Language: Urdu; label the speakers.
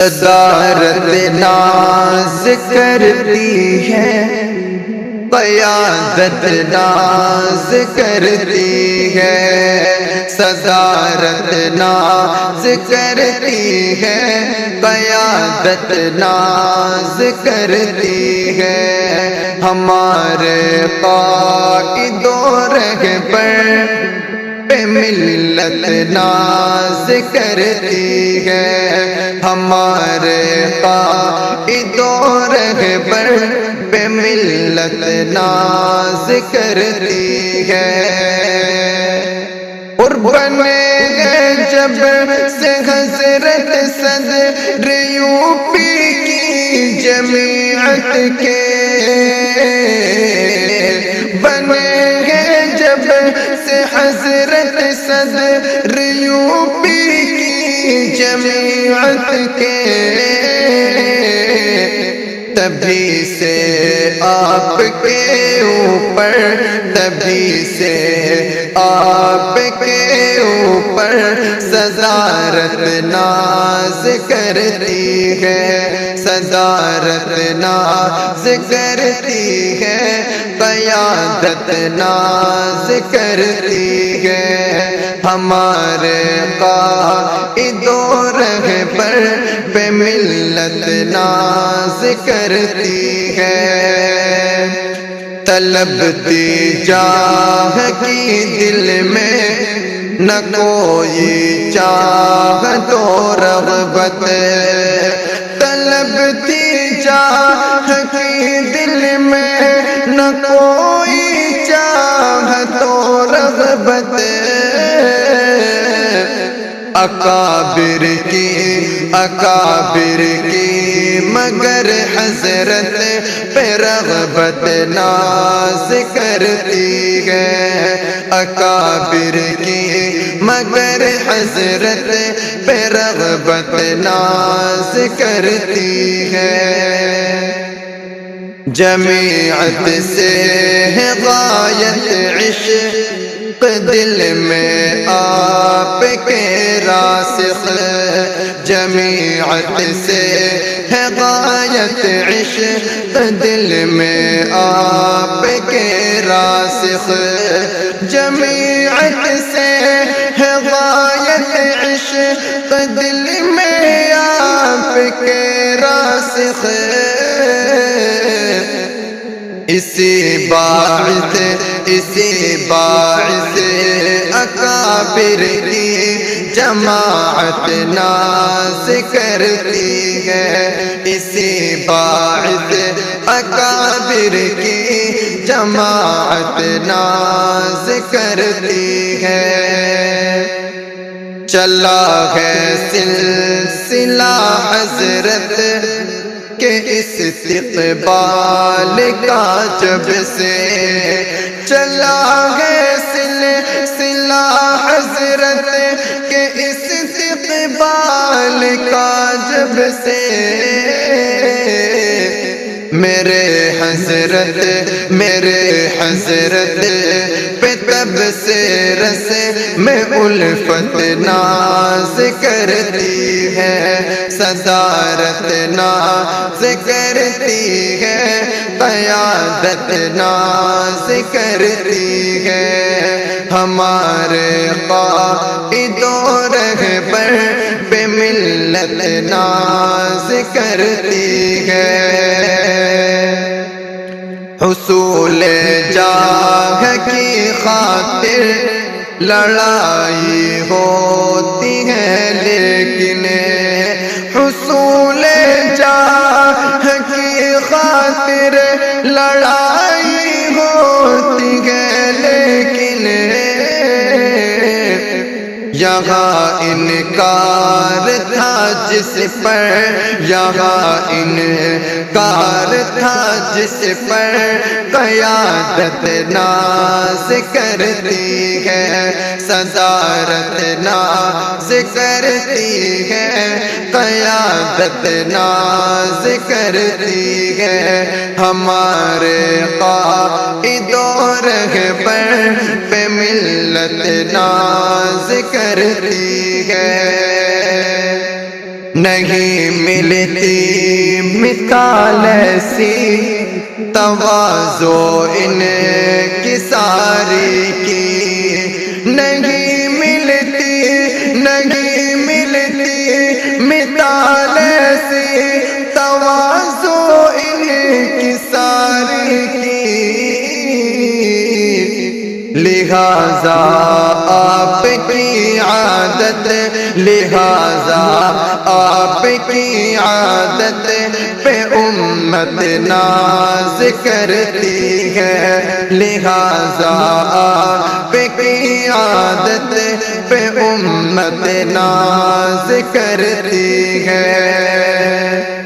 Speaker 1: صدارت ناز کرتی ہے، قیادت ناز کرتی ہے، صدارت ناز کرتی ہے، قیادت ناز کرتی ہے، ہمارے قائد و رہبر پہ ملت ناز کرتی ہے، ہمارے قائد و رہبر پہ ملت ناز کرتی ہے۔ اور بنے گئے جب سے حضرت صدر یوپی کی جمعیت کے، بنے گئے جب سے حضرت صدر یوپی کی جمعیت کے، تبھی سے آپ کے اوپر، تبھی سے آپ کے اوپر صدارت ناز کرتی ہے، صدارت ناز کرتی ہے، قیادت ناز کرتی ہے، ہمارے قائد و رہبر پہ ملت ناز کرتی ہے۔ طلبتی جاہ کی دل میں نہ کوئی چاہت و رغبت، طلبتی جاہ کی دل میں نہ کوئی چاہت و رغبت، اکابر کی مگر حضرت پہ رغبت ناز کرتی ہے، اکابر کی مگر حضرت پہ رغبت ناز کرتی ہے۔ جمعیت سے ہے غایت عشق دل میں آپ کے راسخ، جمعیت سے ہے غایت عشق دل میں آپ کے راسخ، جمعیت سے ہے غایت عشق دل میں آپ کے راسخ، اسی باعث اکابر کی جماعت ناز کرتی ہے، اسی باعث اکابر کی جماعت ناز کرتی ہے۔ چلا ہے سلسلہ حضرت کہ استقبال کا جب سے، چلا ہے سلسلہ حضرت کہ استقبال کا جب سے، میرے حضرت پہ تب سے رسے میں الفت ناز کرتی ہے، صدارت ناز کرتی ہے، قیادت ناز کرتی ہے، ہمارے قائد و رہبر پہ ملت ناز کرتی ہے۔ حصول جاہ کی خاطر لڑائی ہوتی ہے، لیکن حصول جاہ کی خاطر لڑائی ہوتی ہے، لیکن یہاں انکار تھا جس پر، یہاں انکار تھا جس پر قیادت ناز کرتی ہے، صدارت ناز کرتی ہے، قیادت ناز کرتی ہے، ہمارے قائد و رہبر پہ ملت ناز کرتی ہے۔ نہیں ملتی مثال ایسی تواضع ان کی ساری کی، نہیں ملتی مثال ایسی تواضع ان کی ساری کی، لہذا آپ کی عادت، لہذا آپ کی عادت پہ امت ناز کرتی ہے، لہذا آپ کی عادت پہ امت ناز کرتی ہے۔